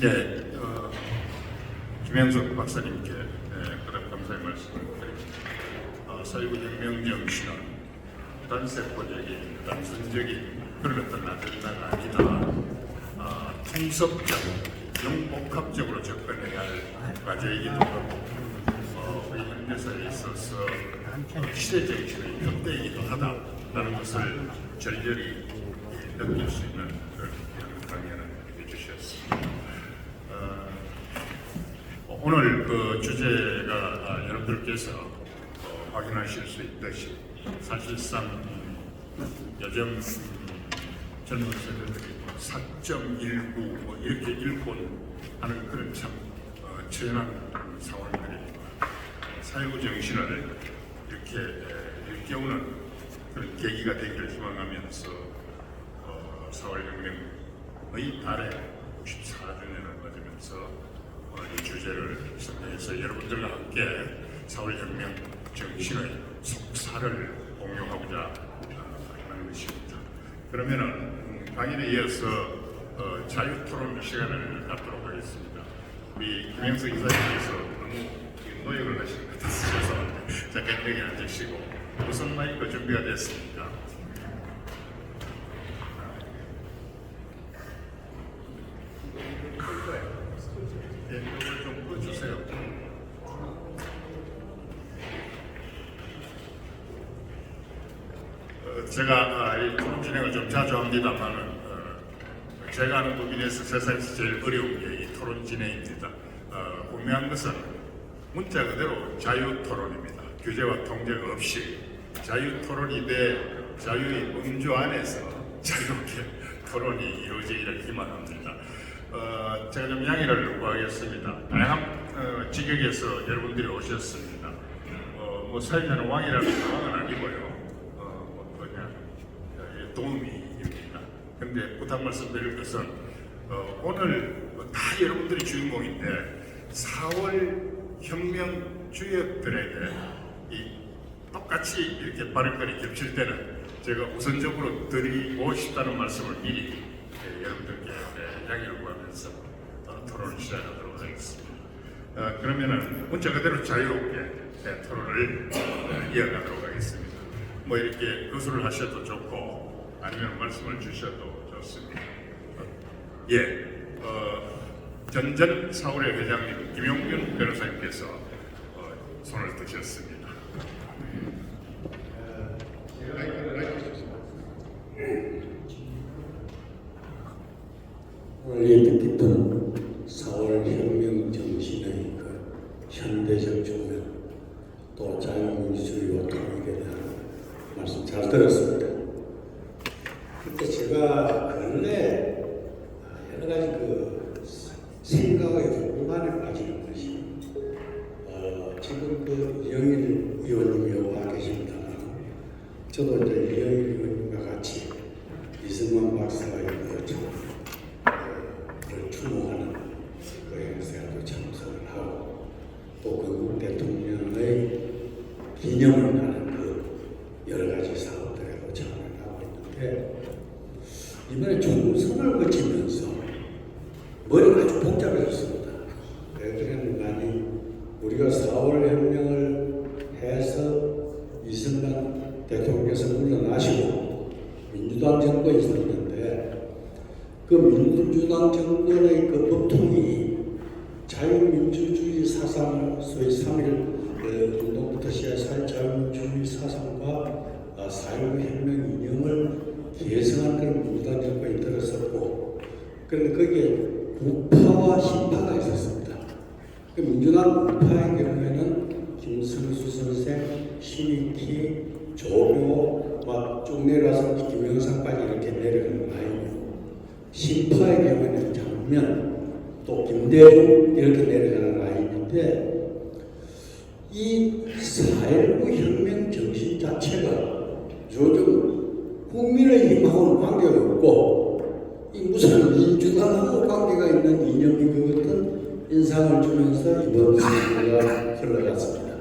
네, 김현석 박사님께 그런 감사의 말씀을 드립니다. 4.19 혁명 정신은 단세포적인, 단순적인 그런 어떤 아젠다가 아니라 통섭적, 영복합적으로 접근해야 할 과제이기도 하고 우리 현대사에 있어서 시대 정신의 격대이기도 하다라는 것을 절절히 느낄 수 있는 그런 강연을 해주셨습니다. 오늘 그 주제가 여러분들께서 확인하실 수 있듯이 사실상 요즘 젊은 세대들이 4.19 이렇게 읽곤 하는 그런 참 처연한 상황들이 4.19 정신을 이렇게 일깨우는 그런 계기가 되기를 희망하면서 4월 혁명의 달에 94주년을 맞으면서 이 주제를 선정해서 여러분들과 함께 4월 혁명 정신의 속사를 공유하고자 하는 것입니다. 그러면은 강연에 이어서 자유토론 시간을 갖도록 하겠습니다. 우리 김영석 이사님께서 너무 노력을 하시는 것 같아서 죄송합니다. 잠깐 여기 앉으시고 우선 마이크 준비가 됐습니다. 이걸 좀 꺼주세요. 제가 이 토론 진행을 좀 자주 합니다만은 제가 아는 법인에서 세상에서 제일 어려운 게 이 토론 진행입니다. 분명한 것은 문자 그대로 자유 토론입니다. 규제와 통제가 없이 자유 토론이 돼 자유의 범주 안에서 자유롭게 토론이 이루어지기를 희망합니다. 제가 좀 양해를 구하겠습니다. 다양한 지역에서 여러분들이 오셨습니다. 뭐 사회자는 왕이라는 왕은 아니고요. 그냥 도움이입니다. 근데 부탁 말씀드릴 것은 오늘 다 여러분들이 주인공인데 4월 혁명 주역들에게 똑같이 이렇게 발언권이 겹칠 때는 제가 우선적으로 드리고 싶다는 말씀을 미리 여러분들께 양해를 구하면서 토론을 시작하도록 하겠습니다. 그러면은 문자 그대로 자유롭게 토론을 이어가도록 하겠습니다. 뭐 이렇게 거수를 하셔도 좋고 아니면 말씀을 주셔도 좋습니다. 전전 4월의 회장님 김용균 변호사님께서 손을 드셨습니다. 오늘 이 뜻깊은 4월 혁명 정신의 그 현대적 조명 또 자유민주주의와 통일에 대한 말씀 잘 들었습니다. 그때 제가 근래 여러 가지 그 생각의 혼란에 빠지는 것이 지금 그 이영일 의원님이 와 계십니다만 저도 이제 이영일 의원님과 같이 이승만 박사의 추모하는 그 행사에도 참석을 하고 또 건국 대통령의 기념을 하는 그 여러 가지 사업들에도 참여를 하고 있는데 이번에 총선을 거치면서 머리가 아주 복잡해졌습니다. 왜 그랬는가니 우리가 4월 혁명을 해서 이승만 대통령께서 물러나시고 민주당 정권이 있었는데 그 민주당 정권의 그 법통이 자유민주주의 사상, 소위 3.1 운동부터 시작한 자유민주주의 사상과 4.19 혁명 이념을 계승한 그런 민주당 정권이 들었었고, 그런데 거기에 우파와 신파가 있었습니다. 그 민주당 우파의 경우에는 김승수 선생, 신익희, 조교, 막 쭉 내려와서 김영삼까지 이렇게 내려가는 라인이고, 신파의 경우에는 장면, 또 김대중 이렇게 내려가는 라인인데, 이 4.19 혁명 정신 자체가 요즘 국민의힘하고는 관계가 없고, 이 무슨 민주당하고 관계가 있는 이념인 것 같은 인상을 주면서 이번 선거가 흘러갔습니다.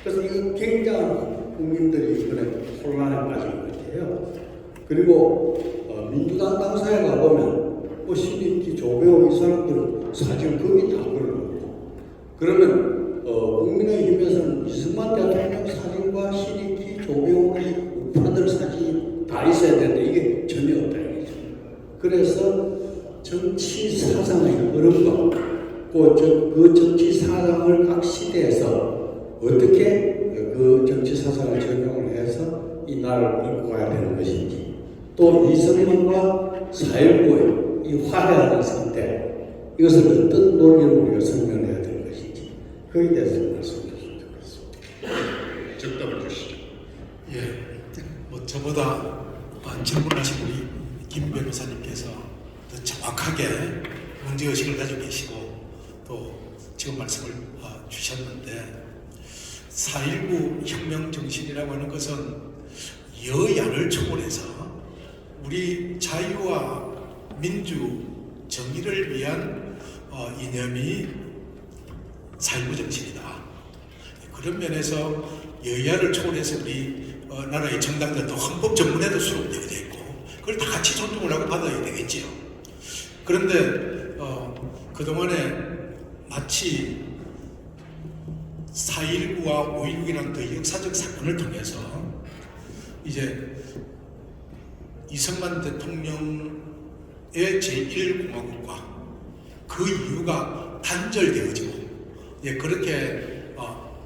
그래서 이거 굉장한 국민들이 이번에 혼란에 빠진 것 같아요. 그리고 민주당 당사에 가보면 뭐 신익기 조배우 이 사람들은 사진 거기 다 걸어놓고 그러면 국민의힘에서는 이승만 대통령 사진과 신익기 조배우의 우파들 사진이 다 있어야 되는데 이게 전혀 없다 이거죠. 그래서 정치 사상의 흐름과 그 정치 사상을 각 시대에서 어떻게 그 정치 사상을 적용을 해서 이 나라를 이끌고 가야 되는 것인지 또 이승만과 4.19의 이 화해하는 상태 이것을 어떤 논리로 우리가 설명해야 되는 것인지 거기에 대해서 말씀해 주시면 좋겠습니다. 적답을 주시죠. 예, 뭐 저보다 질문하신 우리 김 변호사님께서 더 정확하게 문제의식을 가지고 계시고 또 지금 말씀을 주셨는데 4.19 혁명 정신이라고 하는 것은 여야를 초월해서 우리 자유와 민주 정의를 위한 이념이 4.19 정신이다. 그런 면에서 여야를 초월해서 우리 나라의 정당들도 헌법 전문에도 수록되어 있고 그걸 다 같이 존중을 하고 받아야 되겠지요. 그런데 그동안에 마치 4.19와 5.16이라는 그 역사적 사건을 통해서 이제 이승만 대통령의 제1공화국과 그 이유가 단절되어지고 그렇게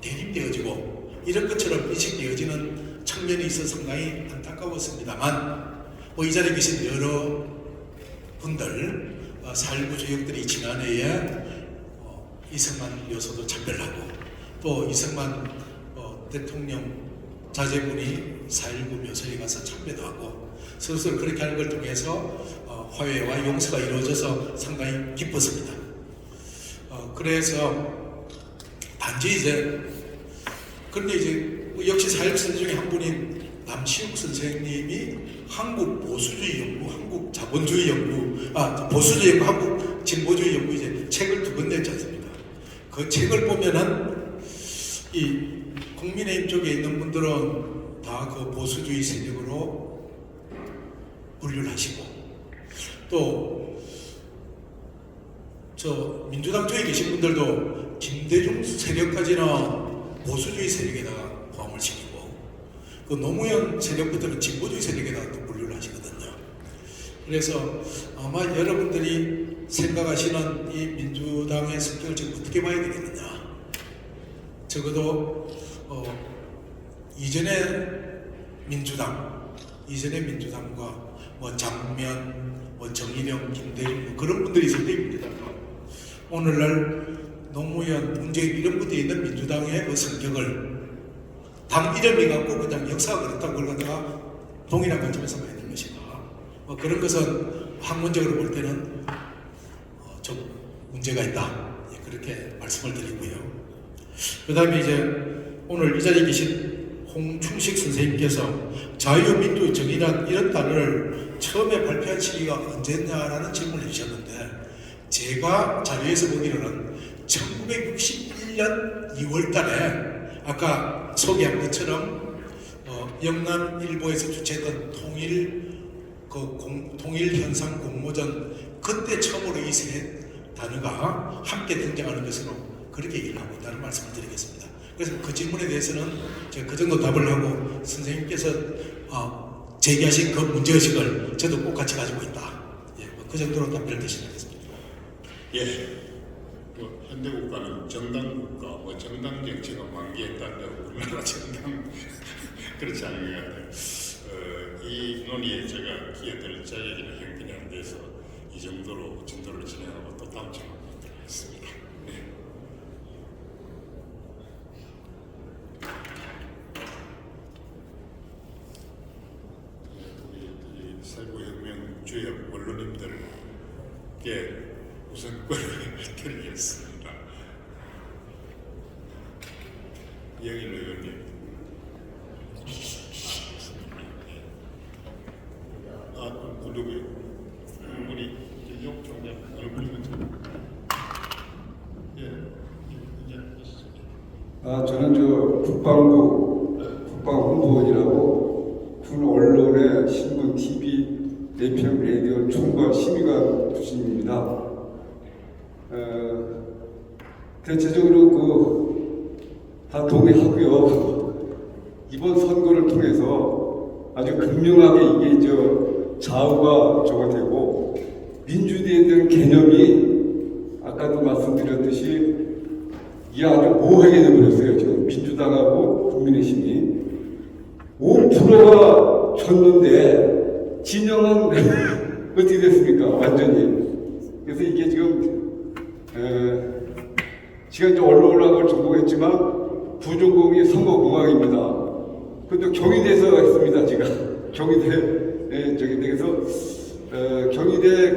대립되어지고 이런 것처럼 인식되어지는 측면이 있어 상당히 안타까웠습니다만 이 자리에 계신 여러 분들 4.19 조약들이 지난해에 이승만 묘소도 참배하고 또 이승만 대통령 자제분이 4.19 묘소에 가서 참배도 하고 스스로 그렇게 하는 걸 통해서 화해와 용서가 이루어져서 상당히 기뻤습니다. 그래서 단지 그런데 역시 4.19 선생 중에 한 분인 남시욱 선생님이 한국 보수주의 연구, 한국 자본주의 연구, 보수주의 연구, 한국 진보주의 연구 책을 2권 냈지 않습니까? 그 책을 보면은 이 국민의힘 쪽에 있는 분들은 다 그 보수주의 세력으로 분류를 하시고 또 민주당 쪽에 계신 분들도 김대중 세력까지는 보수주의 세력에다가 포함을 시키고 그 노무현 세력부터는 진보주의 세력에다가 또 분류를 하시거든요. 그래서 아마 여러분들이 생각하시는 이 민주당의 성격을 지금 어떻게 봐야 되겠느냐. 적어도 이전의 민주당과 장면, 정일영, 김대중 그런 분들이 있을 때 민주당과 오늘날 노무현, 문재인 이런 분들이 있는 민주당의 그 성격을 당 이름이 갖고 그냥 역사가 그렇다고 그걸 갖다가 동일한 관점에서 봐야 되는 것이다. 그런 것은 학문적으로 볼 때는 좀 문제가 있다. 그렇게 말씀을 드리고요. 그 다음에 오늘 이 자리에 계신 홍충식 선생님께서 자유민주 정의란 이런 단어를 처음에 발표한 시기가 언제냐라는 질문을 해주셨는데 제가 자료에서 보기로는 1961년 2월 달에 아까 소개한 것처럼 영남일보에서 주최했던 통일현상 공모전 그때 처음으로 이 세 단어가 함께 등장하는 것으로 그렇게 얘기를 하고 있다는 말씀을 드리겠습니다. 그래서 그 질문에 대해서는 제가 그 정도 답을 하고 선생님께서 제기하신 그 문제의식을 저도 꼭 같이 가지고 있다. 그 정도로 답변을 드시면 되겠습니다. 현대국가는 정당국가, 정당 정치가 만개했다고 우리나라 정당 그렇지 않은 것 같아요. 이 논의에 제가 기회될 자격이나 형편이 안 돼서 이 정도로 진도를 진행하고 또 다음 질문 드리겠습니다. 우리 살구혁명 주역 언론인들께 우선권을 드리겠습니다. 이영일 의원님. 누구요? 우리 이용 총장 얼굴이 먼저. 저는 국방부 국방홍보원이라고 군 언론의 신문 TV FM 라디오 총괄 심의관 부신입니다. 대체적으로 다 동의하고요. 이번 선거를 통해서 아주 극명하게 이게 좌우가 되고 민주주의에 대한 개념이 아까도 말씀드렸듯이 이게 아주 모호하게 되어버렸어요. 지금 민주당하고 국민의힘이 5%가 졌는데 진영은 어떻게 됐습니까? 완전히. 그래서 이게 지금 제가 이제 언론학을 전공했지만 부전공이 선거공학입니다. 그것도 경희대에서 했습니다. 제가 경희대에서 경희대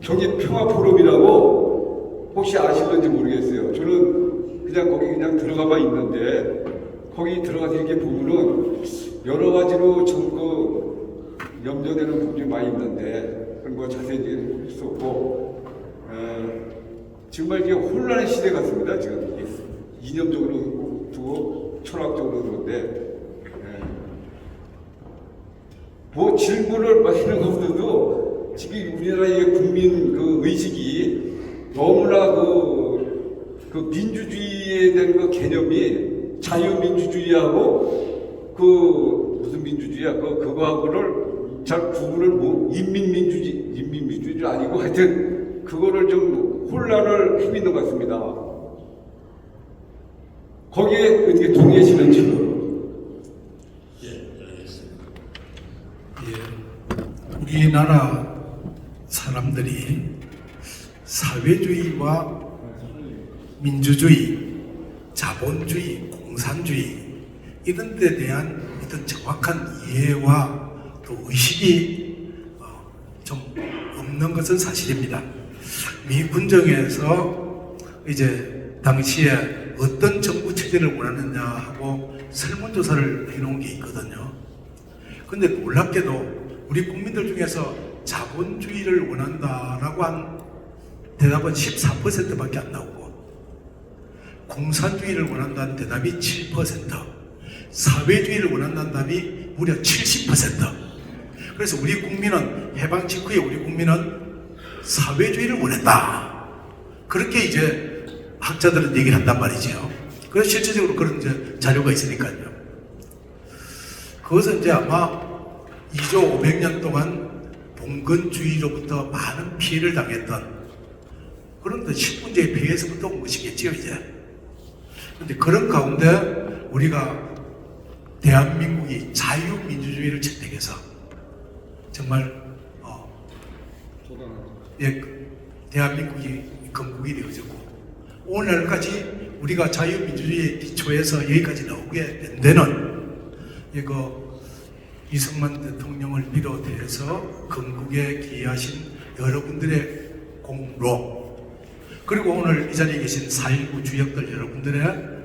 경희 평화포럼이라고 혹시 아실는지 모르겠어요. 저는 그냥 거기 그냥 들어가만 있는데 거기 들어가서 이렇게 보면은 여러 가지로 좀 염려되는 부분이 많이 있는데 그런 거 자세히 볼 수 없고 정말 이게 혼란의 시대 같습니다. 지금 이념적으로 두고 철학적으로 그런데 뭐 질문을 하는 것보다도 지금 우리나라의 국민 의식이 너무나 민주주의에 대한 개념이 자유민주주의하고 무슨 민주주의야 그거하고를 잘 구분을 인민민주주의 아니고 하여튼 그거를 좀 혼란을 해있는 것 같습니다. 거기에 어떻게 동의하시는지. 우리나라 사람들이 사회주의와 민주주의, 자본주의, 공산주의 이런 데 대한 어떤 정확한 이해와 또 의식이 좀 없는 것은 사실입니다. 미 군정에서 이제 당시에 어떤 정부 체제를 원하느냐 하고 설문조사를 해놓은 게 있거든요. 근데 놀랍게도 우리 국민들 중에서 자본주의를 원한다라고 한 대답은 14%밖에 안 나오고 공산주의를 원한다는 대답이 7%, 사회주의를 원한다는 답이 무려 70%. 그래서 우리 국민은 해방 직후에 우리 국민은 사회주의를 원했다. 그렇게 이제 학자들은 얘기를 한단 말이죠. 그래서 실질적으로 그런 이제 자료가 있으니까요. 그것은 이제 아마 2조 500년 동안 봉건주의로부터 많은 피해를 당했던 그런 식문제의 피해에서부터 온 것이겠죠, 이제. 근데 그런 가운데 우리가 대한민국이 자유민주주의를 채택해서 정말 대한민국이 건국이 되어졌고 오늘날까지 우리가 자유민주주의의 기초에서 여기까지 나오게 된 데는 이승만 대통령을 비롯해서 건국에 기여하신 여러분들의 공로 그리고 오늘 이 자리에 계신 4.19 주역들 여러분들의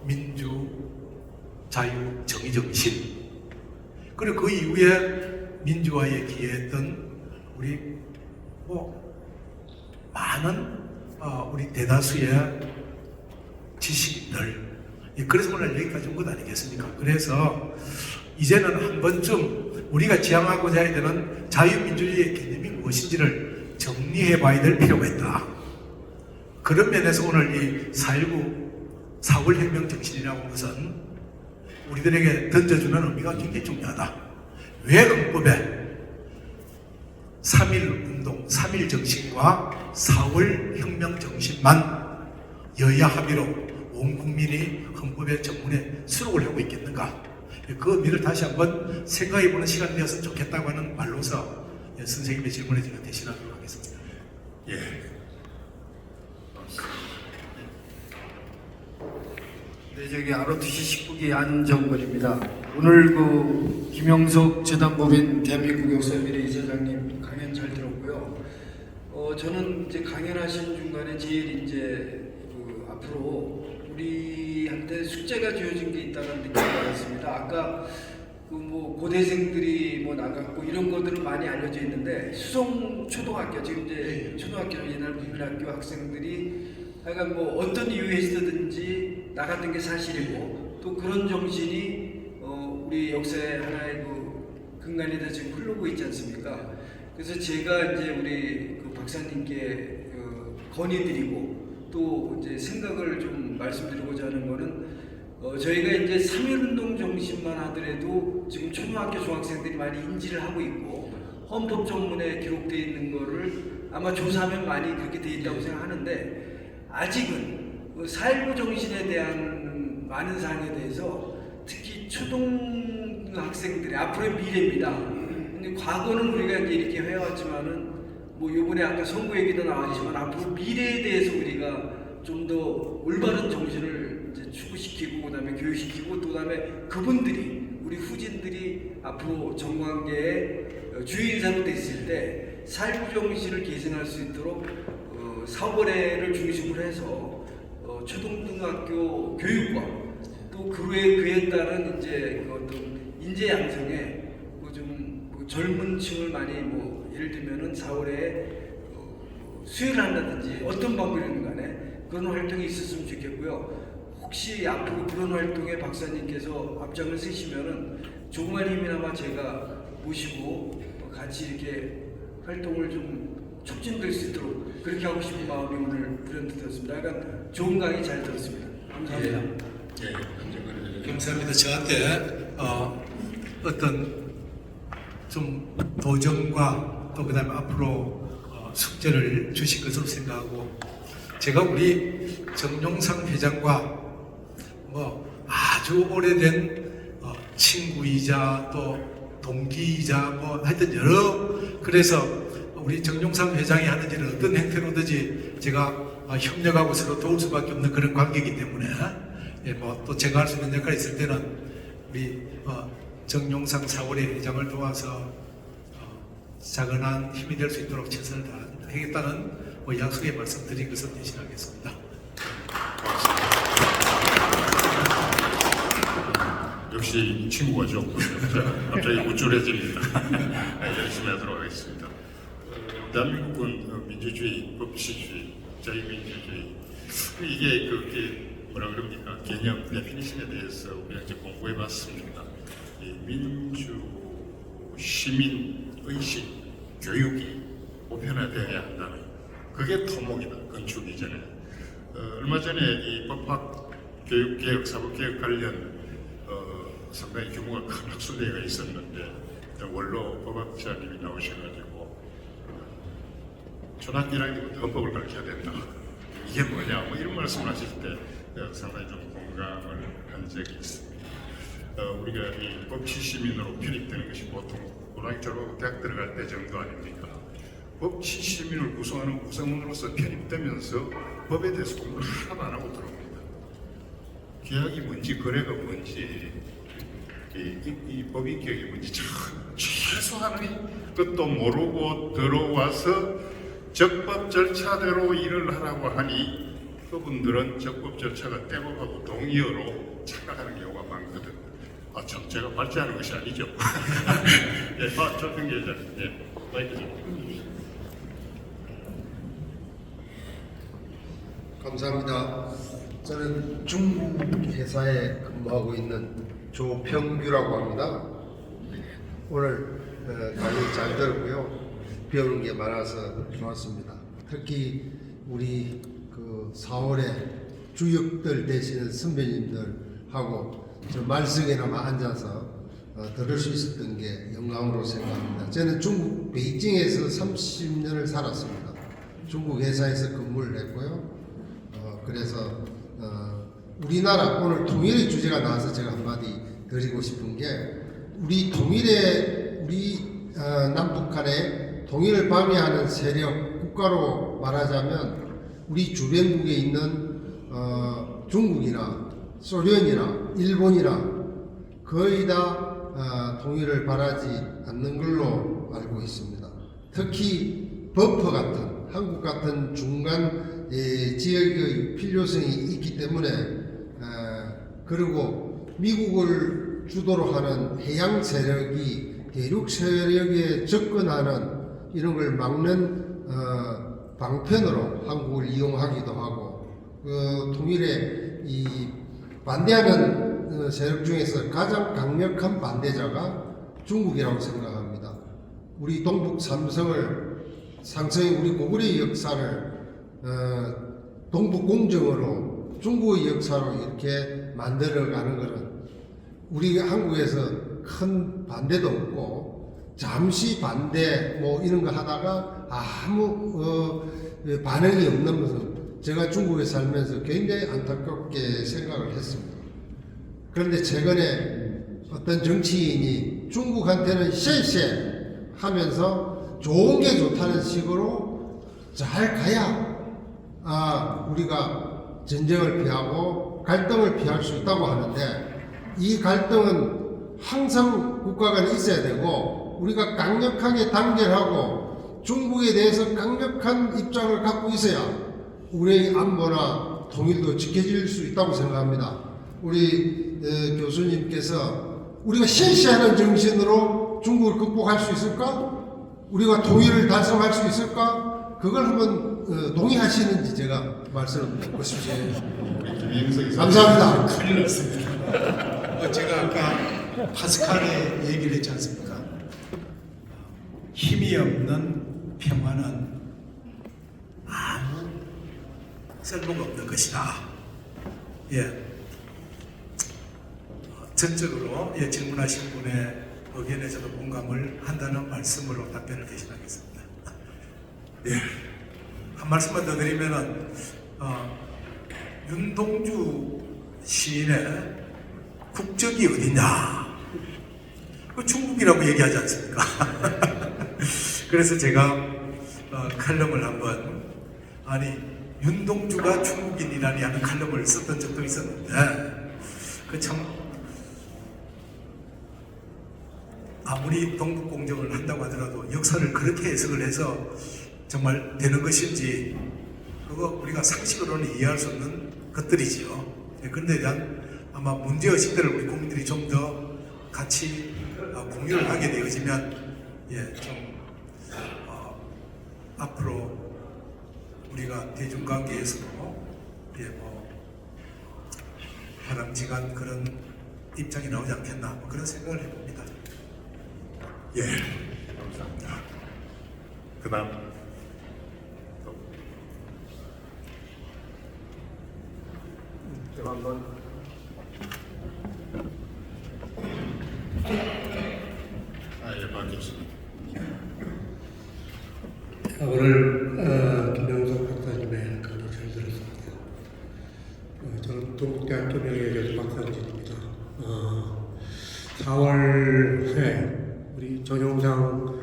민주, 자유, 정의정신 그리고 그 이후에 민주화에 기여했던 우리 많은 우리 대다수의 지식인들 그래서 오늘 여기까지 온 것 아니겠습니까? 그래서 이제는 한 번쯤 우리가 지향하고자 해야 되는 자유민주주의의 개념이 무엇인지를 정리해 봐야 될 필요가 있다. 그런 면에서 오늘 이 4.19 4.5혁명 정신이라고 하는 것은 우리들에게 던져주는 의미가 굉장히 중요하다. 왜 헌법에 3.1운동, 3.1 정신과 4.5 혁명 정신만 여야 합의로 온 국민이 헌법의 정문에 수록을 하고 있겠는가? 그 의미를 다시 한번 생각해보는 시간이 되었으면 좋겠다고 하는 말로서 선생님의 질문에 제가 대신하도록 하겠습니다. 예. 네, 저기 ROTC 19기 안정권입니다. 오늘 김영석 재단법인 대한민국 역사미래 이사장님 강연 잘 들었고요. 저는 이제 강연하신 중간에 제일 이제 앞으로 우리한테 숙제가 되어진 게 있다는 느낌을 받았습니다. 아까 고대생들이 나갔고 이런 것들은 많이 알려져 있는데 수성 초등학교 지금 이제 초등학교 옛날 국민학교 학생들이 하여간 어떤 이유에서든지 나갔던 게 사실이고 또 그런 정신이 우리 역사의 하나의 그 근간이 다 지금 흐르고 있지 않습니까? 그래서 제가 이제 우리 그 박사님께 건의드리고 또 이제 생각을 좀 말씀드리고자 하는 거는 저희가 이제 3.1운동 정신만 하더라도 지금 초등학교 중학생들이 많이 인지를 하고 있고 헌법 전문에 기록되어 있는 거를 아마 조사하면 많이 그렇게 되어 있다고 생각하는데 아직은 4.19 정신에 대한 많은 사항에 대해서 특히 초등학생들의 앞으로의 미래입니다. 근데 과거는 우리가 이제 이렇게 해왔지만은 뭐 요번에 아까 선거 얘기도 나왔지만 앞으로 미래에 대해서 우리가 좀 더 올바른 정신을 이제 추구시키고 그다음에 교육시키고 또 그다음에 그분들이 우리 후진들이 앞으로 정관계의 주요 인사로 됐을 때 4.19 정신을 계승할 수 있도록 사월회를 중심으로 해서 초등학교 교육과 또 그에 따른 이제 그 어떤 인재 양성에 좀 젊은층을 많이 예를 들면은 4월에 수요를 한다든지 어떤 방법이든 간에 그런 활동이 있었으면 좋겠고요. 혹시 앞으로 그런 활동에 박사님께서 앞장을 쓰시면은 조그만 힘이나마 제가 모시고 같이 이렇게 활동을 좀 촉진될 수 있도록 그렇게 하고 싶은 마음이 오늘 불현듯했습니다. 약간 좋은 강의 잘 들었습니다. 감사합니다. 감사합니다. 저한테 어떤 좀 도전과 또 그다음에 앞으로 숙제를 주신 것으로 생각하고 제가 우리 정용상 회장과 아주 오래된 친구이자 또 동기이자 하여튼 여러 그래서 우리 정용상 회장이 하는 일은 어떤 행태로든지 제가 협력하고 서로 도울 수밖에 없는 그런 관계이기 때문에 또 제가 할 수 있는 역할이 있을 때는 우리 정용상 4월의 회장을 도와서 작은한 힘이 될 수 있도록 최선을 다하겠다는 약속의 말씀드린 것을 대신하겠습니다. 역시 친구가 좋고 갑자기 우쭐해집니다. 열심히 하도록 하겠습니다. 대한민국은 민주주의, 법치주의, 자유민주주의 이게 그렇게 뭐라 그럽니까? 개념, 데피니션에 대해서 우리가 이제 공부해봤습니다. 이 민주, 시민, 의식, 교육이 보편화되어야 한다는 그게 토목이다. 건축 이전에 얼마 전에 이 법학 교육개혁, 사법개혁 관련 상당히 규모가 큰 학술대회가 있었는데 원로 법학자님이 나오셔가지고 초등학교 1학년부터 헌법을 가르쳐야 된다. 이게 뭐냐 이런 말씀을 하실 때 상당히 좀 공감을 한 적이 있습니다. 우리가 이 법치시민으로 편입되는 것이 보통 고등학교 졸업하고 대학 들어갈 때 정도 아닙니까? 법치시민을 구성하는 구성원으로서 편입되면서 법에 대해서 공부를 하나도 안 하고 들어옵니다. 계약이 뭔지 거래가 뭔지 이 법인격이 뭔지 최소한의 것도 모르고 들어와서 적법 절차대로 일을 하라고 하니 그분들은 적법 절차가 떼고가고 동의어로 착각하는 경우가 많거든. 정체가 발전하는 것이 아니죠. 예, 조평 기자님, 마이크 좀. 감사합니다. 저는 중국 회사에 근무하고 있는 조평규라고 합니다. 오늘 강의 잘 들었고요. 배우는 게 많아서 좋았습니다. 특히 우리 4월에 주역들 되시는 선배님들하고 저 말석에나마 앉아서 들을 수 있었던 게 영광으로 생각합니다. 저는 중국 베이징에서 30년을 살았습니다. 중국 회사에서 근무를 했고요. 그래서 우리나라 오늘 통일의 주제가 나와서 제가 한마디 드리고 싶은 게 우리 남북한의 통일을 방해하는 세력 국가로 말하자면 우리 주변국에 있는 중국이나 소련이나 일본이나 거의 다 통일을 바라지 않는 걸로 알고 있습니다. 특히 버퍼 같은 한국 같은 중간 지역의 필요성이 있기 때문에 그리고 미국을 주도로 하는 해양 세력이 대륙 세력에 접근하는 이런 걸 막는 방편으로 한국을 이용하기도 하고 통일에 이 반대하는 세력 중에서 가장 강력한 반대자가 중국이라고 생각합니다. 우리 동북 삼성을 상성의 우리 고구려의 역사를 동북 공정으로 중국의 역사로 이렇게 만들어가는 것은 우리 한국에서 큰 반대도 없고 잠시 반대 뭐 이런 거 하다가 아무 반응이 없는 것은 제가 중국에 살면서 굉장히 안타깝게 생각을 했습니다. 그런데 최근에 어떤 정치인이 중국한테는 쎄쎄 하면서 좋은 게 좋다는 식으로 잘 가야 우리가 전쟁을 피하고 갈등을 피할 수 있다고 하는데 이 갈등은 항상 국가 간에 있어야 되고 우리가 강력하게 단결하고 중국에 대해서 강력한 입장을 갖고 있어야 우리의 안보나 통일도 지켜질 수 있다고 생각합니다. 우리 교수님께서 우리가 실시하는 정신으로 중국을 극복할 수 있을까? 우리가 통일을 달성할 수 있을까? 그걸 한번 동의하시는지 제가 말씀을 듣고 싶습니다. 감사합니다. 큰일 났습니다. 제가 아까 파스칼의 얘기를 했지 않습니까? 힘이 없는 평화는 아무 쓸모가 없는 것이다. 예. 전적으로 질문하신 분의 의견에 저도 공감을 한다는 말씀으로 답변을 대신하겠습니다. 예. 한 말씀만 더 드리면은 윤동주 시인의 국적이 어디냐? 그 중국이라고 얘기하지 않습니까? 그래서 제가 칼럼을 한번 윤동주가 중국인이라니 하는 칼럼을 썼던 적도 있었는데 그 참 아무리 동북공정을 한다고 하더라도 역사를 그렇게 해석을 해서 정말 되는 것인지 그거 우리가 상식으로는 이해할 수 없는 것들이지요. 그런데 대한 아마 문제의식들을 우리 국민들이 좀 더 같이 공유를 하게 되어지면 좀 앞으로 우리가 대중관계에서도 바람직한 그런 입장이 나오지 않겠나 그런 생각을 해봅니다. 예, 감사합니다. 그다음 제가 한번 예, 받겠습니다. 오늘 김영석 박사님의 강의 잘 들었습니다. 저는 동국대학교 명예교수 박상진입니다. 4월 회 우리 전용상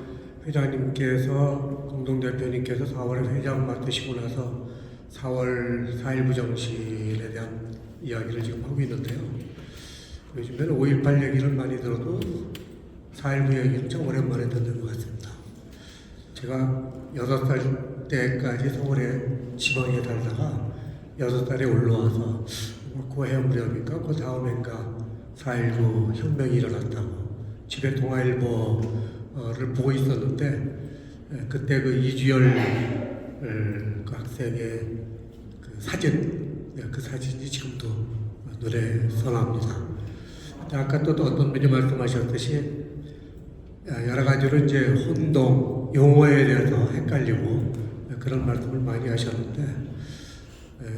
회장님께서 공동대표님께서 4월에 회장 맡으시고 나서 4월 4.19 정신에 대한 이야기를 지금 하고 있는데요. 요즘에는 5.18 얘기를 많이 들어도 4.19 얘기는 참 오랜만에 듣는 것 같습니다. 제가 6살 때까지 서울에 지방에 살다가 6살에 올라와서 고해 무렵인가 그 다음엔가 4.19 혁명이 일어났다고 집에 동아일보를 보고 있었는데 그때 그 이주열 그 학생의 그 사진 그 사진이 지금도 눈에 선합니다. 아까 또 어떤 분이 말씀하셨듯이 여러 가지로 이제 혼동 용어에 대해서 헷갈리고 그런 말씀을 많이 하셨는데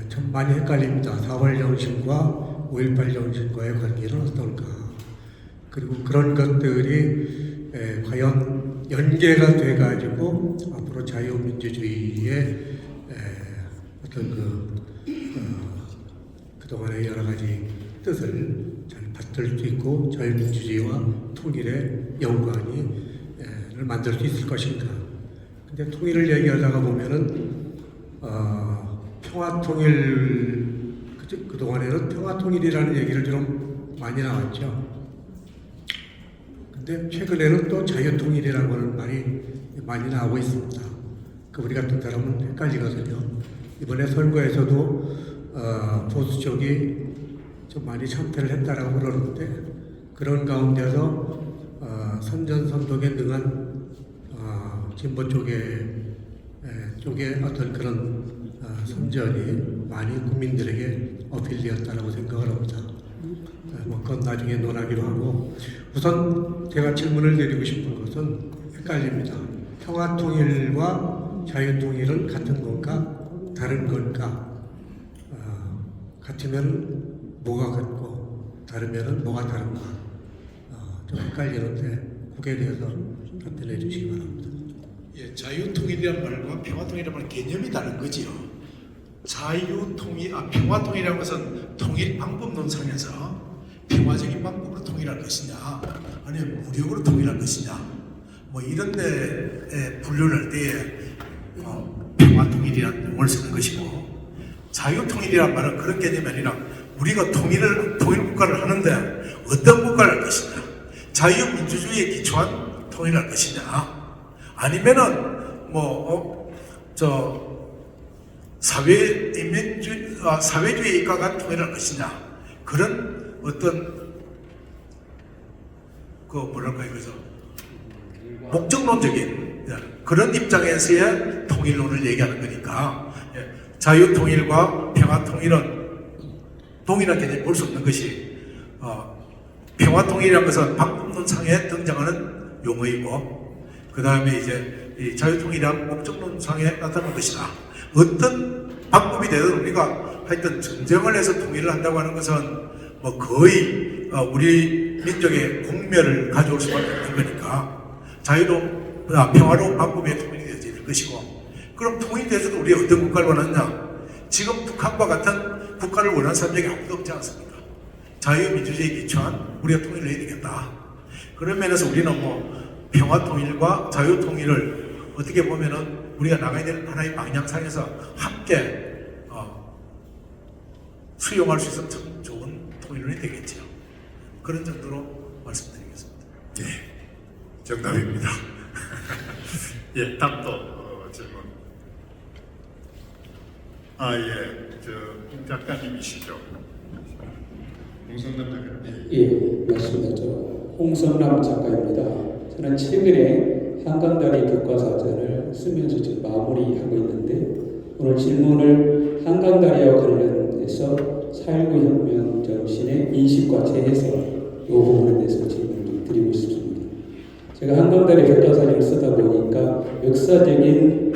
참 많이 헷갈립니다. 4월 정신과 5.18 정신과의 관계는 어떨까? 그리고 그런 것들이 과연 연계가 돼가지고 앞으로 자유민주주의의 어떤 그동안의 여러 가지 뜻을 잘 받들 수 있고 자유민주주의와 통일의 연관을 만들 수 있을 것인가. 근데 통일을 얘기하다가 보면은 평화통일 그동안에는 평화통일이라는 얘기를 좀 많이 나왔죠. 근데 최근에는 또 자유통일이라는 걸 많이 나오고 있습니다. 그 우리 같은 사람은 헷갈리거든요. 이번에 선거에서도 보수 쪽이 좀 많이 참패를 했다라고 그러는데 그런 가운데서 선전선독에 능한 진보 쪽의 어떤 그런 선전이 많이 국민들에게 어필되었다라고 생각을 합니다. 뭐 그건 나중에 논하기로 하고 우선 제가 질문을 드리고 싶은 것은 헷갈립니다. 평화통일과 자유통일은 같은 건가 다른 건가? 같으면 뭐가 같고 다르면 뭐가 다른가? 좀 헷갈리는데 그에 대해서 답변해 주시기 바랍니다. 예, 자유통일이란 말과 평화통일이란 말 개념이 다른 거지요. 평화통일이라는 것은 통일 방법론상에서 평화적인 방법으로 통일할 것이냐, 아니면 무력으로 통일할 것이냐, 뭐 이런 데에 분류를 할 때에 평화통일이라는 용어를 쓰는 것이고, 자유통일이란 말은 그런 개념이 아니라 우리가 통일 국가를 하는데 어떤 국가를 할 것이냐, 자유민주주의에 기초한 통일을 할 것이냐, 아니면은 사회주의에 입각한 통일을 할 것이냐, 그런 어떤 목적론적인 그런 입장에서의 통일론을 얘기하는 거니까, 자유통일과 평화통일은 동일한 개념이 볼 수 없는 것이, 평화통일이라는 것은 방법론상에 등장하는 용어이고, 그 다음에 이제 이 자유통일이란 목적론상에 나타나는 것이다. 어떤 방법이 되든 우리가 하여튼 전쟁을 해서 통일을 한다고 하는 것은 뭐 거의 우리 민족의 공멸을 가져올 수밖에 없는 거니까 평화로운 방법의 통일이 되어질 것이고, 그럼 통일이 돼서도 우리가 어떤 국가를 원하느냐? 지금 북한과 같은 국가를 원하는 사람들이 아무도 없지 않습니까? 자유민주주의에 기초한 우리가 통일을 해야 되겠다. 그런 면에서 우리는 평화통일과 자유통일을 어떻게 보면은 우리가 나가야 되는 하나의 방향상에서 함께 수용할 수 있어서 참 좋은 통일론이 되겠죠. 그런 정도로 말씀드리겠습니다. 네, 정답입니다. 예, 다음 또 질문. 홍 작가님이시죠? 홍성남 작가님. 예, 맞습니다. 저 홍성남 작가입니다. 저는 최근에 한강다리 교과사전을 쓰면서 지금 마무리하고 있는데, 오늘 질문을 한강다리와 관련해서 4.19 혁명 정신의 인식과 재해석 이 부분에 대해서 질문을 좀 드리고 싶습니다. 제가 한강다리 교과사전을 쓰다 보니까 역사적인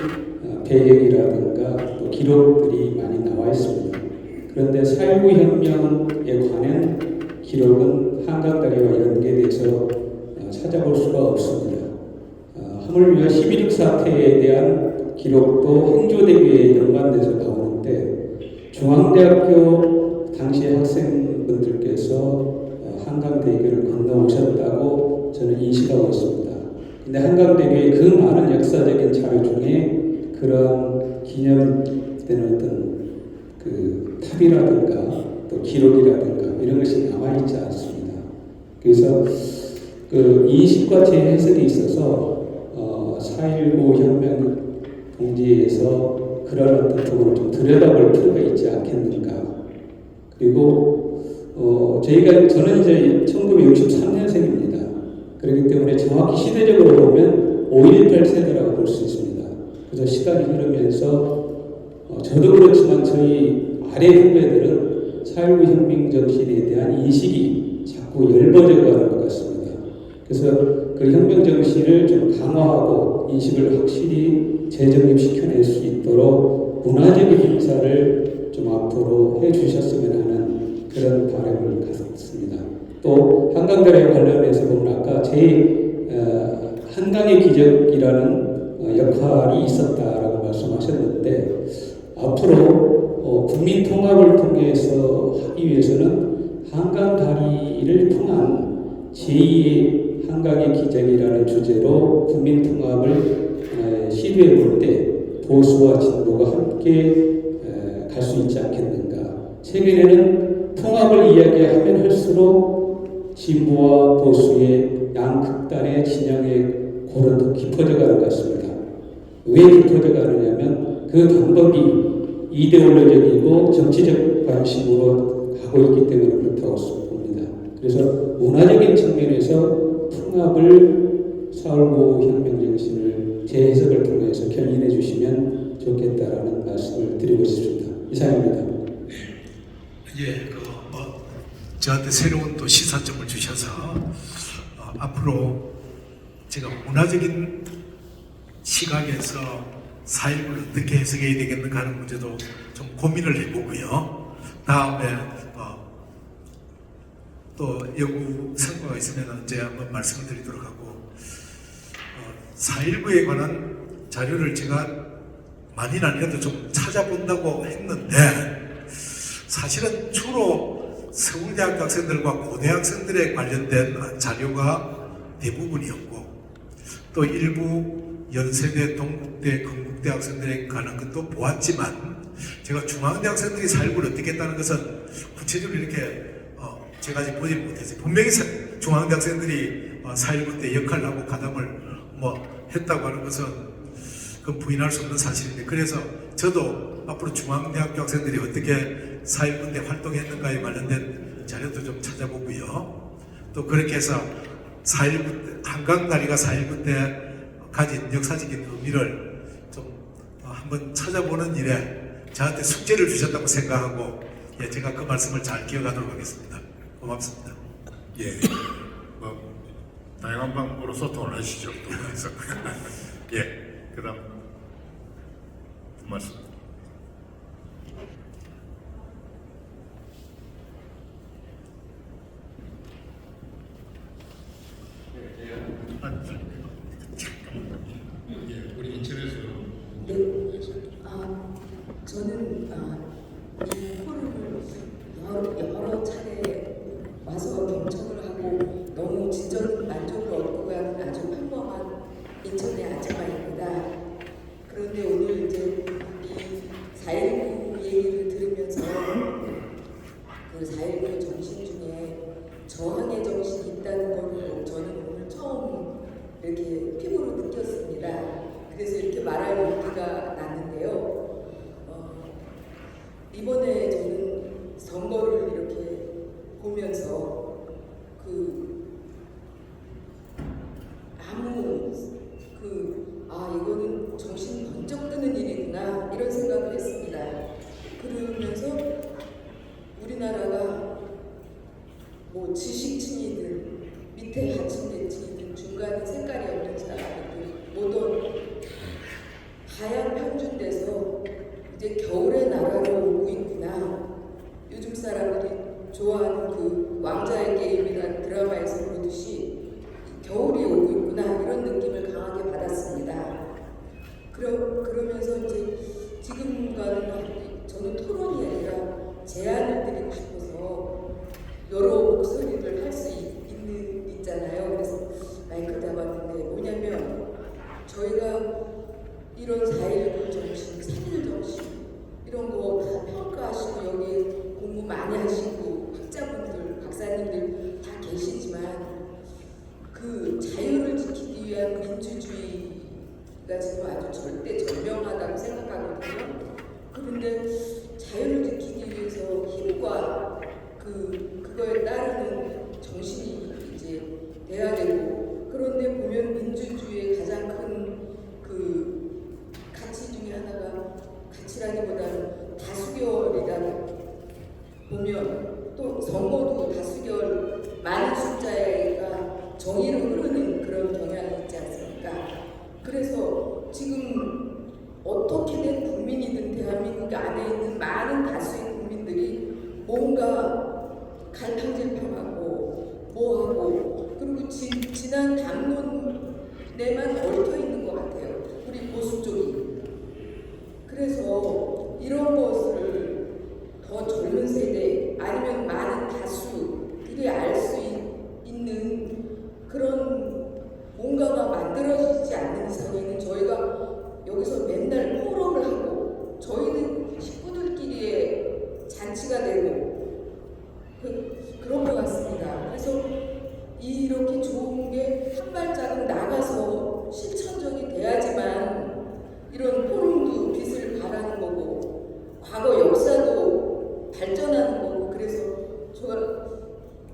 배경이라든가 또 기록들이 많이 나와 있습니다. 그런데 4.19 혁명에 관한 기록은 한강다리와 연계돼서 찾아볼 수가 없습니다. 하물며 11.6 사태에 대한 기록도 행조대교에 연관돼서 나오는데, 중앙대학교 당시 학생분들께서 한강대교를 건너오셨다고 저는 인식하고 있습니다. 근데 한강대교의 그 많은 역사적인 자료 중에 그런 기념되는 어떤 그 탑이라든가 또 기록이라든가 이런 것이 남아있지 않습니다. 그래서 그 인식과 재해석에 있어서 4.19 혁명 동지에서 그런 어떤 부분을 좀 들여다볼 필요가 있지 않겠는가. 그리고 저는 이제 1963년생입니다. 그렇기 때문에 정확히 시대적으로 보면 5.18 세대라고 볼 수 있습니다. 그래서 시간이 흐르면서 저도 그렇지만 저희 아래 후배들은 4.19 혁명 정신에 대한 인식이 자꾸 열버져 가는 것 같습니다. 그래서 그 혁명 정신을 좀 강화하고 인식을 확실히 재정립시켜낼 수 있도록 문화적인 행사를 좀 앞으로 해주셨으면 하는 그런 바람을 갖습니다. 또 한강다리와 관련해서 보면 아까 한강의 기적이라는 역할이 있었다라고 말씀하셨는데, 앞으로 국민 통합을 통해서 하기 위해서는 한강다리를 통한 제2의 한강의 기적이라는 주제로 국민 통합을 시도해 볼 때 보수와 진보가 함께 갈 수 있지 않겠는가. 최근에는 통합을 이야기하면 할수록 진보와 보수의 양극단의 진영의 골은 더 깊어져 가는 것 같습니다. 왜 깊어져 가느냐면 그 방법이 이데올로적이고 정치적 관심으로 가고 있기 때문에 그렇다고 봅니다. 그래서 문화적인 측면에서 통합을 4.19 혁명 정신을 재해석을 통해서 견인해 주시면 좋겠다라는 말씀을 드리고 싶습니다. 이상입니다. 저한테 새로운 또 시사점을 주셔서 앞으로 제가 문화적인 시각에서 4.19를 어떻게 해석해야 되겠는가 하는 문제도 좀 고민을 해보고요. 다음에 또 연구 성과가 있으면 언제 한번 말씀을 드리도록 하고 4.19에 관한 자료를 제가 많이는 아니라도 좀 찾아본다고 했는데 사실은 주로 서울대학교 학생들과 고대학생들에 관련된 자료가 대부분이었고 또 일부 연세대, 동국대, 건국대 학생들에 관한 것도 보았지만 제가 중앙대 학생들이 4.19를 어떻게 했다는 것은 구체적으로 이렇게 제가 아직 보지 못했어요. 분명히 중앙대 학생들이 4.19 때 역할을 하고 가담을 했다고 하는 것은 그건 부인할 수 없는 사실인데 그래서 저도 앞으로 중앙대학교 학생들이 어떻게 4.19 때 활동했는가에 관련된 자료도 좀 찾아보고요. 또 그렇게 해서 4.19 한강다리가 4.19 때 가진 역사적인 의미를 좀 한번 찾아보는 일에 저한테 숙제를 주셨다고 생각하고 제가 그 말씀을 잘 기억하도록 하겠습니다. 고맙습니다. 예, 다양한 방법으로 소통을 하시죠. 또 그래서 예, 그다음 말씀. 예, 우리 인천에서 저는 이 포럼을 여러 차례 와서 경청을 하고 너무 진정 만족을 얻고 가는 아주 평범한 인천의 아줌마입니다. 그런데 오늘 이제 이 4.19 얘기를 들으면서 그 4.19 정신 중에 저항의 정신이 있다는 것을 저는 오늘 처음 이렇게 피부로 느꼈습니다. 그래서 이렇게 말할 용기가 났는데요. 이번에 저는 선거를 이렇게 보면서 이거는 정신 번쩍 드는 일이구나 이런 생각을 했습니다. 그러면서 우리나라가 뭐 지식층이든 밑에 하층계층이든 중간에 색깔이 없는 사람들 모두 하얀 평준돼서 이제 겨울의 나라로 오고 있구나. 요즘 사람들이 좋아하는 그 왕자의 게임이라는 드라마에서 보듯이 겨울이 오고 있구나 이런 느낌을 강하게 받았습니다. 그러면서 이제 지금과는 저는 토론이 아니라 제안을 드리고 싶어서 여러 목소리를 할 수 있잖아요. 그래서 마이크 잡았는데 뭐냐면 저희가 이런 4.19 정신, 3.1 정신 이런 거 다 평가하시고 여기 공부 많이 하시고 학자분들, 박사님들 다 계시지만 그 자유를 지키기 위한 민주주의가 지금 아주 절대절명하다고 생각하거든요. 그런데 자유를 지키기 위해서 힘과 그거에 따르는 정신이 이제 돼야 되고 그런데 보면 민주주의의 가장 큰 그 가치 중에 하나가 가치라기보다는 다수결이다 보면 또 선거도 다수결 많은 숫자가 정의로 흐르는 그런 경향이 있지 않습니까? 그래서 지금 어떻게든 국민이든 대한민국 안에 있는 많은 다수의 국민들이 뭔가 갈팡질팡하고 뭐하고 그리고 지난 담론에만 얽혀 있는 것 같아요. 우리 보수 쪽이. 그래서 이런 것을 더 젊은 세대 아니면 많은 다수들이 알 수 있는 그런 뭔가가 만들어지지 않는 이상에는 저희가 여기서 맨날 포럼을 하고 저희는 식구들끼리의 잔치가 되고 그런 것 같습니다. 그래서 이렇게 좋은 게 한 발자국 나가서 실천적이 돼야지만 이런 포럼도 빛을 발하는 거고 과거 역사도 발전하는 거고 그래서 제가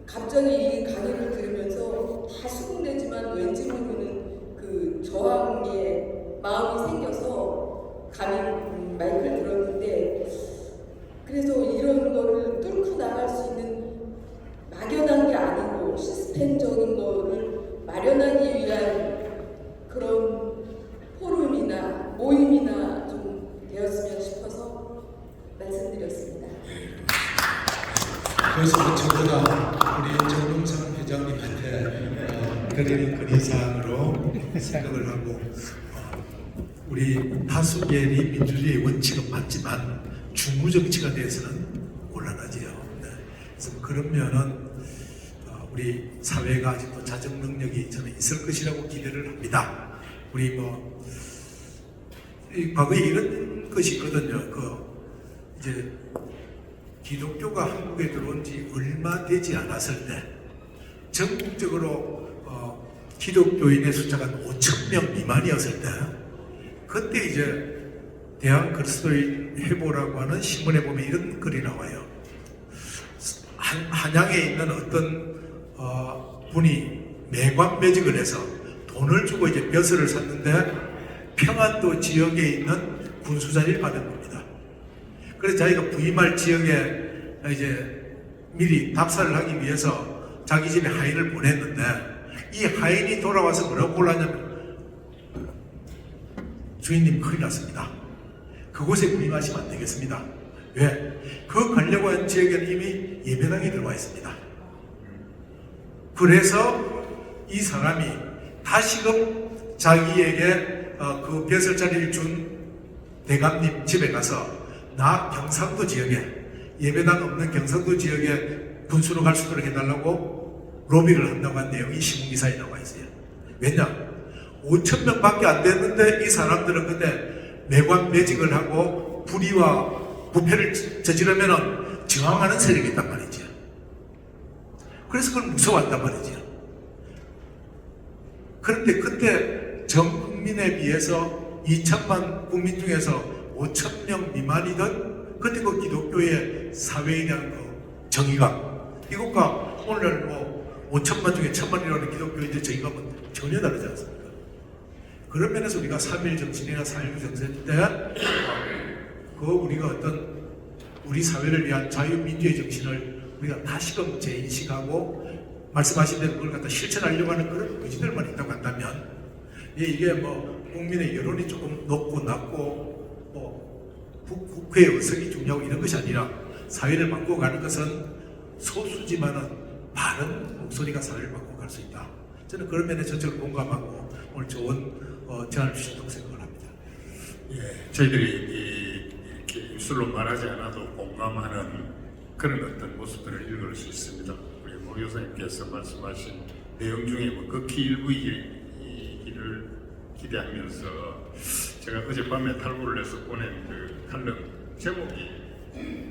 갑자기 이 강의를 들으면서 다 수긍되지만 왠지 모르는 그 저항의 마음이 생겨서 감히 마이크를 들었는데 그래서 이런 거를 뚫고 나갈 수 있는 집행적인 거를 마련하기 위한 그런 포럼이나 모임이나 좀 되었으면 싶어서 말씀드렸습니다. 그래서 저보다 우리 정동상 회장님한테 드리는 건의사항으로 생각을 하고 우리 다수결이 민주주의 원칙은 맞지만 중무정치가 돼서는 곤란하지요. 네. 그래서 그런 면은 우리 사회가 아직도 자정 능력이 저는 있을 것이라고 기대를 합니다. 우리 과거에 이런 것이 있거든요. 이제 기독교가 한국에 들어온 지 얼마 되지 않았을 때 전국적으로 기독교인의 숫자가 5,000명 미만이었을 때 그때 이제 대한 그리스도인 회보라고 하는 신문에 보면 이런 글이 나와요. 한양에 있는 어떤 분이 매관매직을 해서 돈을 주고 이제 벼슬을 샀는데 평안도 지역에 있는 군수자리를 받은 겁니다. 그래서 자기가 부임할 지역에 이제 미리 답사를 하기 위해서 자기 집에 하인을 보냈는데 이 하인이 돌아와서 뭐라고 골랐냐면 주인님 큰일 났습니다. 그곳에 부임하시면 안 되겠습니다. 왜? 그 가려고 한 지역에는 이미 예배당이 들어와 있습니다. 그래서 이 사람이 다시금 자기에게 그 벼슬자리를 준 대감님 집에 가서 나 경상도 지역에 예배당 없는 경상도 지역에 군수로 갈 수 있도록 해달라고 로비를 한다고 한 내용이 신문기사에 나와 있어요. 왜냐? 5,000명밖에 안 됐는데 이 사람들은 근데 매관매직을 하고 불의와 부패를 저지르면 저항하는 세력이 있단 말이죠. 그래서 그걸 무서워한단 말이죠. 그런데 그때 전 국민에 비해서 2천만 국민 중에서 5,000명 미만이던 그때 그 기독교의 사회에 대한 그 정의감 이것과 오늘 5천만 중에 1,000만이라는 기독교인의 정의감은 전혀 다르지 않습니까? 그런 면에서 우리가 3.1 정신이나 4.19 정신 때 우리가 어떤 우리 사회를 위한 자유민주의 정신을 우리가 다시금 재인식하고 말씀하신 대로 그걸 갖다 실천하려고 하는 그런 의지들만 있다고 한다면 이게 국민의 여론이 조금 높고 낮고 국회의 의석이 중요하고 이런 것이 아니라 사회를 바꿔가는 것은 소수지만은 많은 목소리가 사회를 바꿔갈 수 있다. 저는 그런 면에 전적으로 공감하고 오늘 좋은 제안을 주신다고 생각을 합니다. 예, 저희들이 이렇게 입술로 말하지 않아도 공감하는 그런 어떤 모습들을 읽을 수 있습니다. 우리 모 교사님께서 말씀하신 내용 중에 극히 일부이기를 기대하면서 제가 어젯밤에 탈구를 해서 보낸 그 칼럼 제목이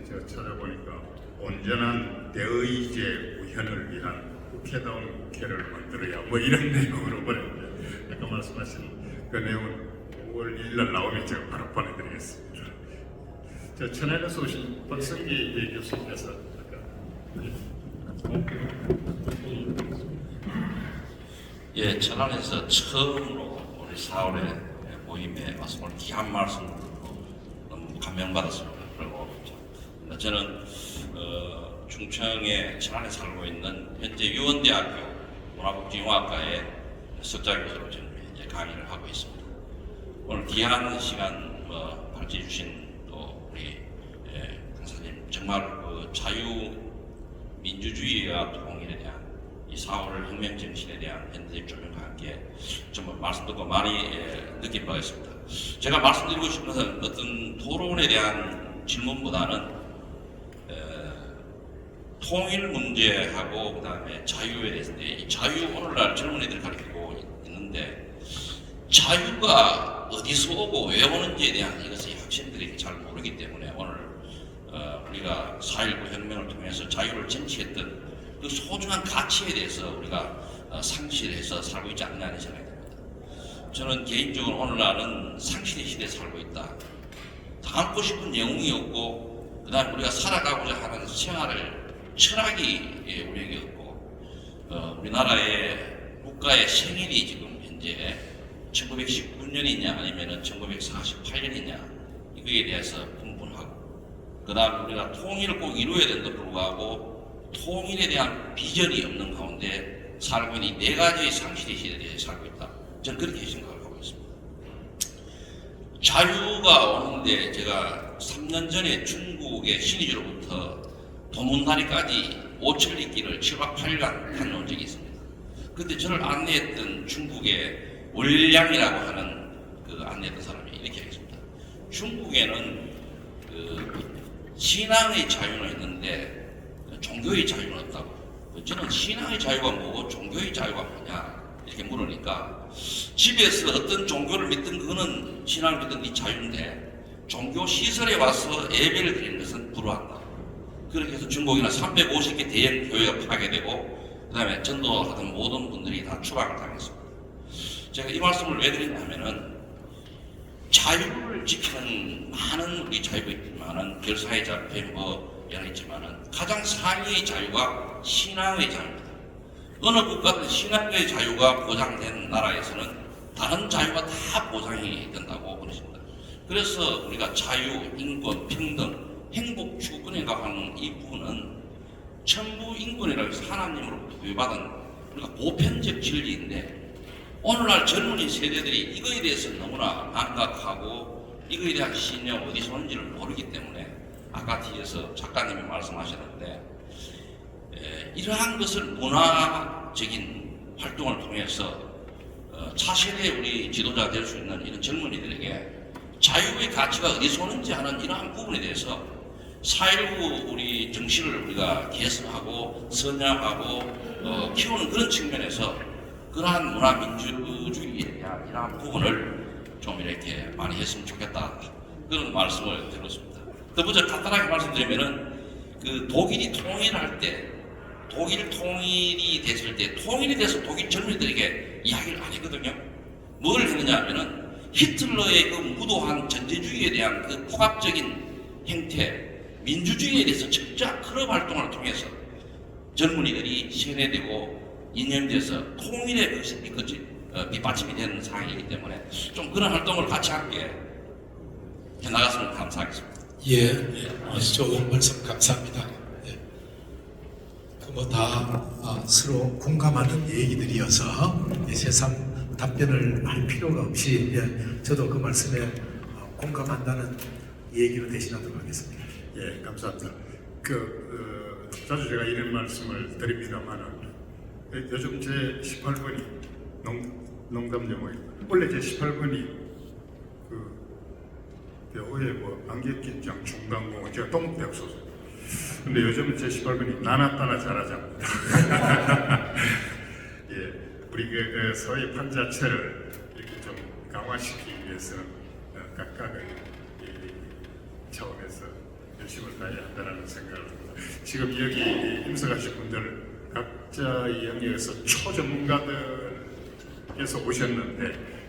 제가 찾아보니까 온전한 대의제 우현을 위한 국회다운 국회를 만들어야 이런 내용으로 보냈는데 아까 말씀하신 그 내용은 5월 1일 나오면 제가 바로 보내드리겠습니다. 저 천안에서 오신 박성기 교수님께서 예, 천안에서 처음으로 우리 4월에 모임에 와서 오늘 귀한 말씀 듣고 너무 감명받았습니다. 그리고 저는 충청에 천안에 살고 있는 현재 유원대학교 문화국제영화과의 석좌 교수로 저는 이제 강의를 하고 있습니다. 오늘 귀한 시간 발제해 주신 또 우리 강사님 정말 그 자유민주주의와 통일에 대한 이 4월 혁명 정신에 대한 현대적 조명과 함께 정말 말씀 듣고 많이 느낀 바가 있습니다. 제가 말씀드리고 싶은 것은 어떤 토론에 대한 질문보다는 통일 문제하고 그 다음에 자유에 대해서인데 이 자유 오늘날 젊은 애들 가르치고 있는데 자유가 어디서 오고 왜 오는지에 대한 이것을 학생들이 잘 모르기 때문에 오늘 우리가 4.19 혁명을 통해서 자유를 쟁취했던 그 소중한 가치에 대해서 우리가 상실해서 살고 있지 않느냐는 생각이 듭니다. 저는 개인적으로 오늘날은 상실의 시대에 살고 있다. 담고 싶은 영웅이 없고 그 다음에 우리가 살아가고자 하는 생활을 철학이 우리에게 없고 우리나라의 국가의 생일이 지금 현재 1919년이냐 아니면 1948년이냐 이거에 대해서 분분하고 그 다음에 우리가 통일을 꼭 이루어야 된다고 불구하고 통일에 대한 비전이 없는 가운데 살고 있는 이 네 가지의 상실의 시대에 살고 있다. 저는 그렇게 생각을 하고 있습니다. 자유가 오는데 제가 3년 전에 중국의 신의주로부터 도문다리까지 5천리 길을 7박 8일간 다녀온 적이 있습니다. 그때 저를 안내했던 중국의 월량이라고 하는 그 안내했던 사람이 이렇게 하겠습니다. 중국에는 그 신앙의 자유는 있는데 종교의 자유는 없다고. 저는 신앙의 자유가 뭐고 종교의 자유가 뭐냐 이렇게 물으니까 집에서 어떤 종교를 믿든 그거는 신앙을 믿든 네 자유인데 종교 시설에 와서 예배를 드리는 것은 불허한다. 그렇게 해서 중국에는 350개 대형 교회가 파괴되고 그 다음에 전도하던 모든 분들이 다 추방을 당했습니다. 제가 이 말씀을 왜 드리냐면은 자유를 지키는 많은 우리 자유가 있지만은 별사의 자유, 뭐 여러 있지만은 가장 상위의 자유가 신앙의 자유입니다. 어느 국가든 신앙의 자유가 보장된 나라에서는 다른 자유가 다 보장이 된다고 그러십니다. 그래서 우리가 자유, 인권, 평등, 행복 추구권이라고 하는 이 부분은 천부 인권이라고 해서 하나님으로부터 부여받은 우리가 보편적 진리인데 오늘날 젊은이 세대들이 이거에 대해서 너무나 안각하고 이거에 대한 신념 어디서 오는지를 모르기 때문에 아까 뒤에서 작가님이 말씀하셨는데 이러한 것을 문화적인 활동을 통해서 차세대 우리 지도자 될 수 있는 이런 젊은이들에게 자유의 가치가 어디서 오는지 하는 이러한 부분에 대해서 4.19 우리 정신을 우리가 개선하고 선양하고 키우는 그런 측면에서 그러한 문화민주주의에 대한 이러한 부분을 좀 이렇게 많이 했으면 좋겠다 그런 말씀을 드렸습니다. 더 먼저 간단하게 말씀드리면은 그 독일이 통일할 때 독일 통일이 됐을 때 통일이 돼서 독일 젊은이들에게 이야기를 안 했거든요. 뭘 했느냐 하면은 히틀러의 그 무도한 전제주의에 대한 그 폭압적인 형태 민주주의에 대해서 적자 클럽 활동을 통해서 젊은이들이 세뇌되고 이념돼서 통일의 밑받침이 되는 상황이기 때문에 좀 그런 활동을 같이 함께 해나갔으면 감사하겠습니다. 예, 좋은 말씀 감사합니다. 예. 다 서로 공감하는 얘기들이어서 새삼 답변을 할 필요가 없이 저도 그 말씀에 공감한다는 얘기로 대신하도록 하겠습니다. 예, 감사합니다. 자주 제가 이런 말씀을 드립니다만은 요즘 제 18번이 농담 영어입니다. 원래 제 18번이 배우의 안개긴장 중간공원 제가 동대학 소설. 근데 요즘 제 18번이 나나따나 잘하자입니다. 예, 우리 그 서희 판 자체를 이렇게 좀 강화시키기 위해서 각각의 차원에서 열심을 다해야 한다는 생각을 합니다. 지금 여기 임석하신 분들 각자의 영역에서 초전문가들께서 오셨는데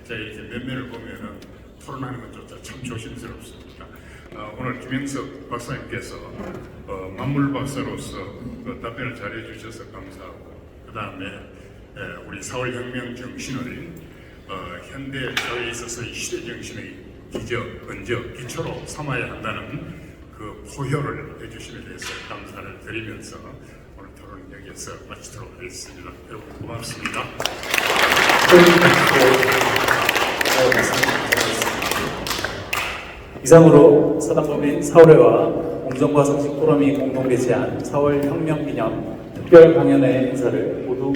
제가 이렇게 면면을 보면은 토론하는 것조차 참 조심스럽습니다. 오늘 김영석 박사님께서 만물 박사로서 답변을 잘해 주셔서 감사하고 그 다음에 우리 4월 혁명 정신을 현대 사회에 있어서의 시대 정신의 기초로 삼아야 한다는 그 포효를 해주심에 대해서 감사를 드리면서 오늘 토론은 여기에서 마치도록 하겠습니다. 여러분 고맙습니다. 이상으로 사단법인 4월회와 공정과 상식 포럼이 공동 개최한 4월 혁명 기념 특별 강연회 인사를 모두